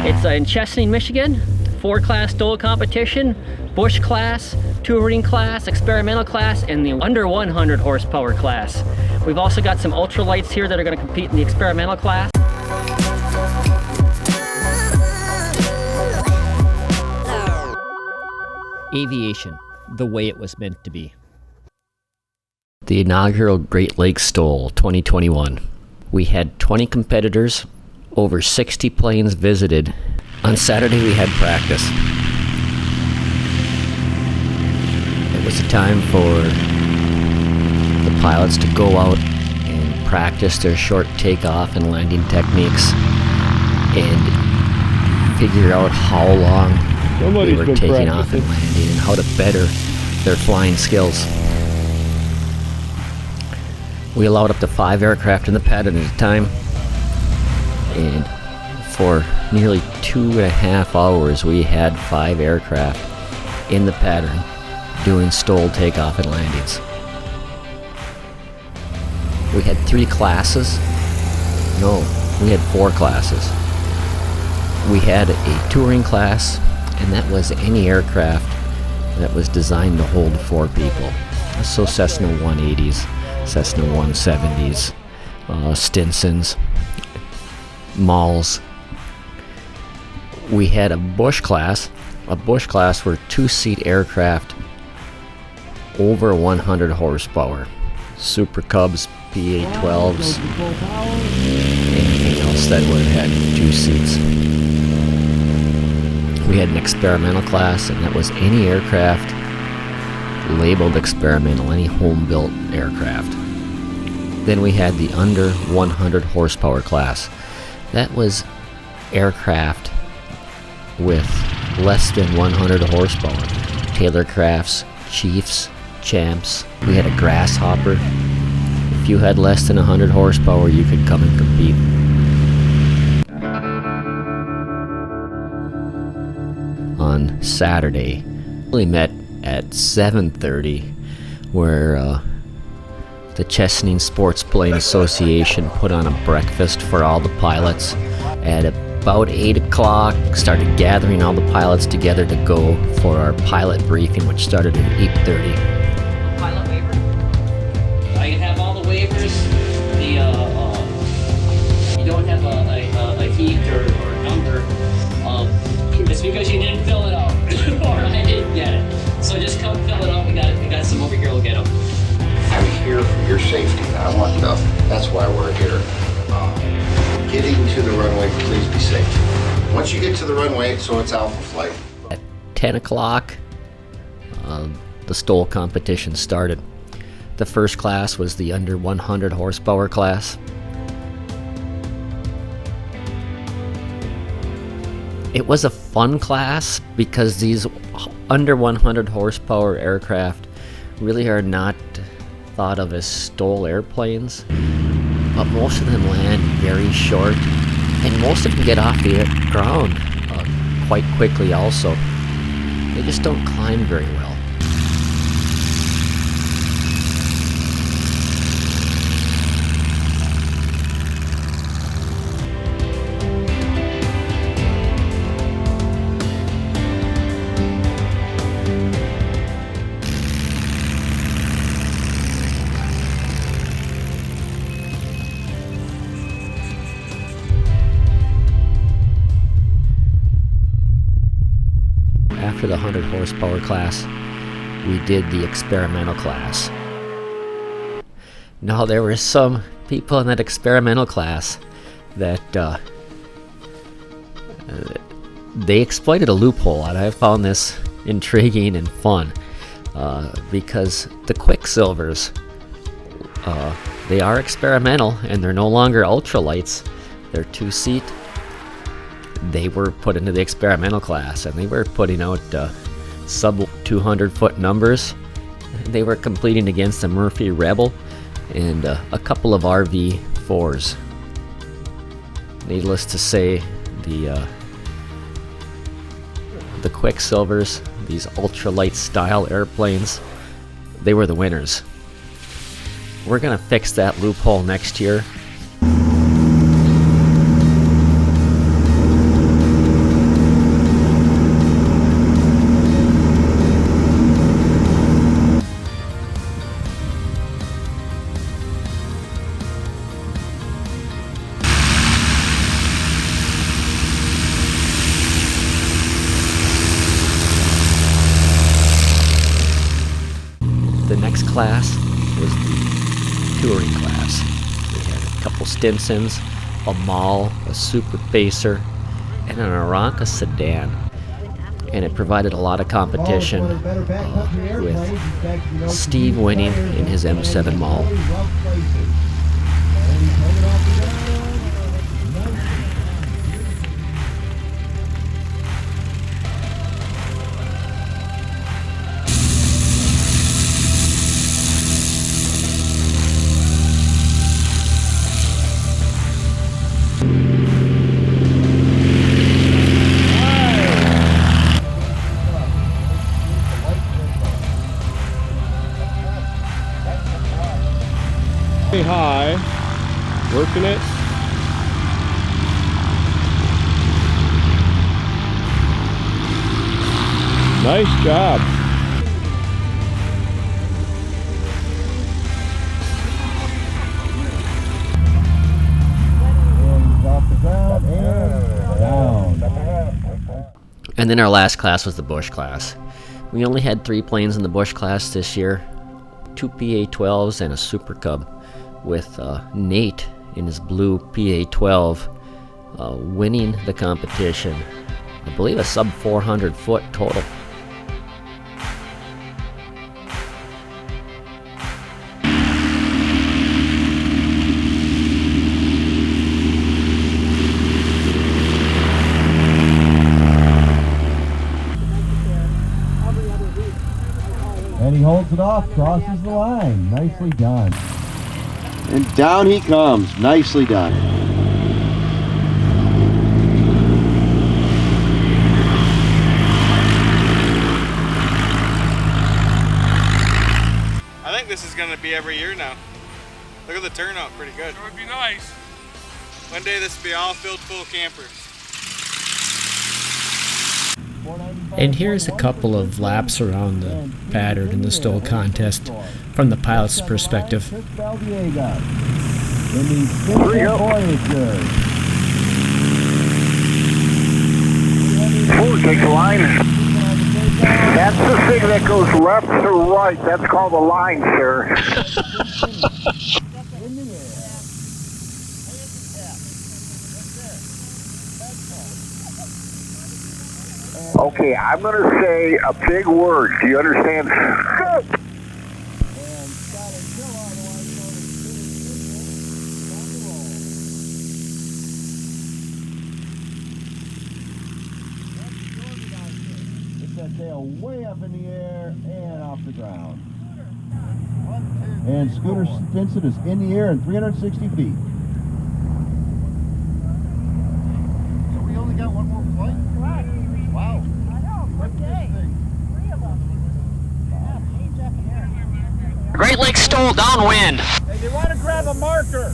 It's in Chesaning, Michigan. 4-class STOL competition, bush class, touring class, experimental class, and the under 100 horsepower class. We've also got some ultralights here that are going to compete in the experimental class. Aviation, the way it was meant to be. The inaugural Great Lakes STOL 2021. We had 20 competitors, over 60 planes visited. On Saturday we had practice. It was a time for the pilots to go out and practice their short takeoff and landing techniques and figure out how long they were taking off and landing and how to better their flying skills. We allowed up to 5 aircraft in the pattern at a time, and for nearly 2.5 hours we had 5 aircraft in the pattern doing STOL takeoff and landings. We had 3 classes. No, we had 4 classes. We had a touring class, and that was any aircraft that was designed to hold 4 people. So Cessna 180s, Cessna 170s, Stinsons, Maules. We had a bush class. A bush class were 2-seat aircraft over 100 horsepower. Super Cubs, PA12s, anything else that would have had 2 seats. We had an experimental class, and that was any aircraft labeled experimental, any home-built aircraft. Then we had the under 100 horsepower class. That was aircraft with less than 100 horsepower. Taylorcrafts, Chiefs, Champs. We had a Grasshopper. If you had less than 100 horsepower, you could come and compete. On Saturday, we met at 7:30, where the Chesaning Sports Plane Association put on a breakfast for all the pilots. At about 8 o'clock, started gathering all the pilots together to go for our pilot briefing, which started at 8:30. Pilot waiver. I have all the waivers. You don't have a heat or a number. It's because you didn't fill it out, or I didn't get it. So just come fill it out. We got some over here. We'll get them. I'm here for your safety. That's why we're here. Getting to the runway, please be safe. Once you get to the runway, so it's alpha flight. At 10 o'clock, the STOL competition started. The first class was the under 100 horsepower class. It was a fun class because these under 100 horsepower aircraft really are not thought of as STOL airplanes, but most of them land very short, and most of them get off the ground quite quickly also. They just don't climb very well. After the 100 horsepower class, we did the experimental class. Now, there were some people in that experimental class that they exploited a loophole, and I found this intriguing and fun because the Quicksilvers, they are experimental and they're no longer ultralights. They're 2-seat. They were put into the experimental class, and they were putting out sub 200 foot numbers. They were competing against the Murphy Rebel and a couple of RV4s. Needless to say, the Quicksilvers, these ultralight style airplanes, they were the winners. We're gonna fix that loophole next year. class was the touring class. We had a couple Stinsons, a Maule, a Super Pacer, and an Aeronca Sedan. And it provided a lot of competition with Steve winning in his M7 Maule. High, working it. Nice job. And then our last class was the Bush class. We only had 3 planes in the Bush class this year, 2 PA12s and a Super Cub, with Nate in his blue PA12 winning the competition. I believe a sub 400 foot total. And he holds it off, crosses the line. Nicely done. And down he comes. Nicely done. I think this is going to be every year now. Look at the turnout, pretty good. It would be nice. One day this will be all filled full of campers. And here's a couple of laps around the pattern in the STOL contest from the pilot's perspective. Forward, take the line. That's the thing that goes left to right. That's called a line, sir. Okay, I'm going to say a big word. Do you understand? Get that tail way up in the air and off the ground. And Scooter Stinson is in the air in 360 feet. So we only got one more flight? Wow. I know, okay. 3 of them. Yeah, me, Jeff, and Aaron. Great Lakes STOL downwind. Hey, they want to grab a marker.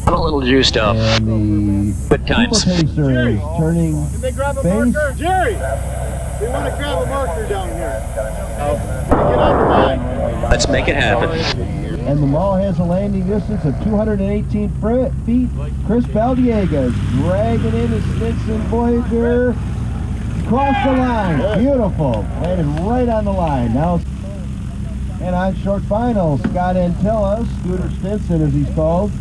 I'm a little juiced up. And the Good times. Super Pacer is turning Did they grab a base. marker? Jerry! They want to grab a marker down here. Get on the line. Let's make it happen. And the Maule has a landing distance of 218 feet. Chris Valdiegas is dragging in his Stinson Voyager. Cross the line. Beautiful. Landed right on the line. Now, and on short final, Scott Antella, Scooter Stinson as he's called.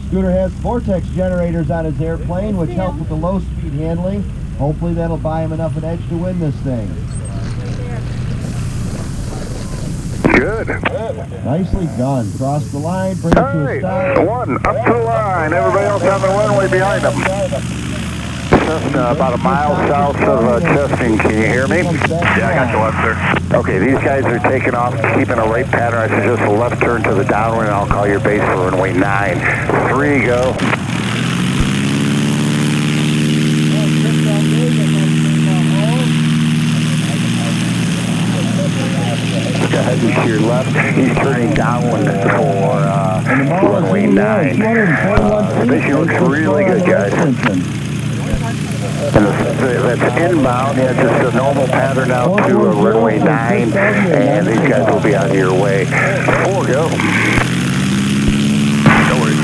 Scooter has vortex generators on his airplane, which help with the low speed handling. Hopefully that'll buy him enough an edge to win this thing. Good. Nicely done. Cross the line, bring it to a stop. One, up to the line. Everybody else on the runway behind them. Just about a mile south of Chesting. Can you hear me? Yeah, I got you left, sir. Okay, these guys are taking off, keeping a right pattern. I suggest a left turn to the downwind, and I'll call your base for runway 9. 3, go. Ahead to your left. He's turning downwind for runway 9. Spacing looks really good, guys. And that's inbound. Yeah, just a normal pattern out to runway 9, and these guys will be on your way. 4, go. No worries.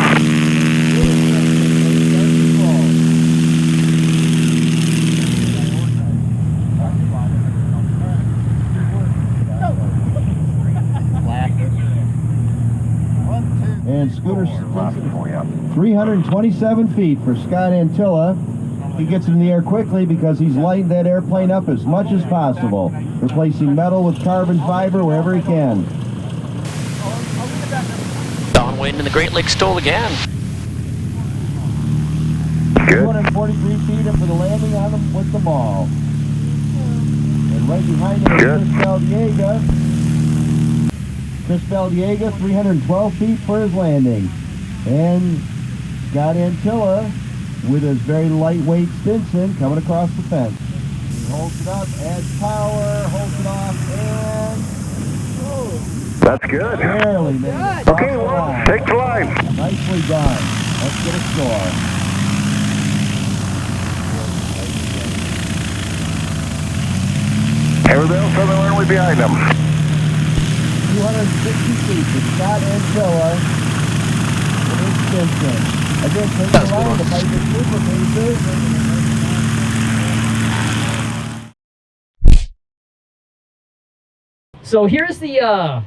Stinson. 327 feet for Scott Antilla. He gets in the air quickly because he's lighting that airplane up as much as possible, replacing metal with carbon fiber wherever he can. Downwind in the Great Lakes STOL again. 243 feet up for the landing on him with the Maule. And right behind him is Chris Baldiega. Chris Baldiega, 312 feet for his landing. And Scott Antilla with his very lightweight Stinson coming across the fence. He holds it up, adds power, holds it off, and... That's good. Barely made it. Okay, well, take the line. Nicely done. Let's get a score. Everybody else on the runway behind them. 260 feet to Scott Antilla with his Stinson. Again, take it around to fight the Super Cubs. So here's the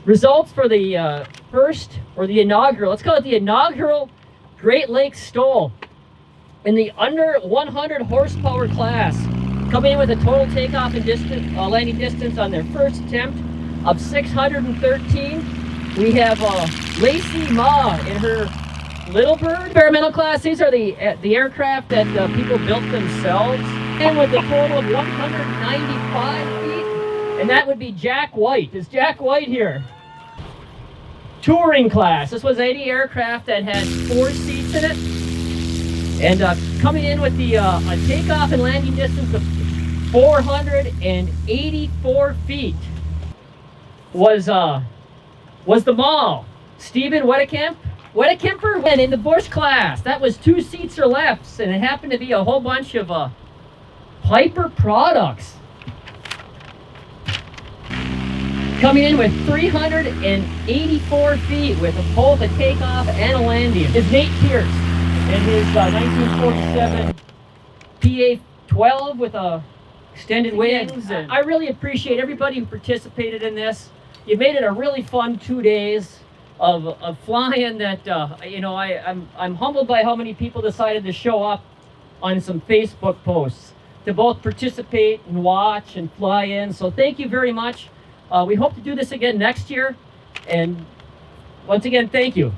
results for the first, or the inaugural, let's call it the inaugural Great Lakes STOL in the under 100 horsepower class, coming in with a total takeoff and distance, landing distance on their first attempt of 613. We have Lacey Ma in her Little Bird experimental class. These are the aircraft that people built themselves, and with a total of 195 feet. And that would be Jack White. Is Jack White here? Touring class. This was 80 aircraft that had 4 seats in it. And coming in with the a takeoff and landing distance of 484 feet was the Maule. Stephen Wedekemper, and in the Bush class, that was 2 seats or less, and it happened to be a whole bunch of Piper products. Coming in with 384 feet with both a takeoff and a landing is Nate Pierce and his 1947 PA12 with extended wings. And I really appreciate everybody who participated in this. You made it a really fun 2 days of flying. That I'm humbled by how many people decided to show up on some Facebook posts to both participate and watch and fly in. So thank you very much. We hope to do this again next year, and once again, thank you.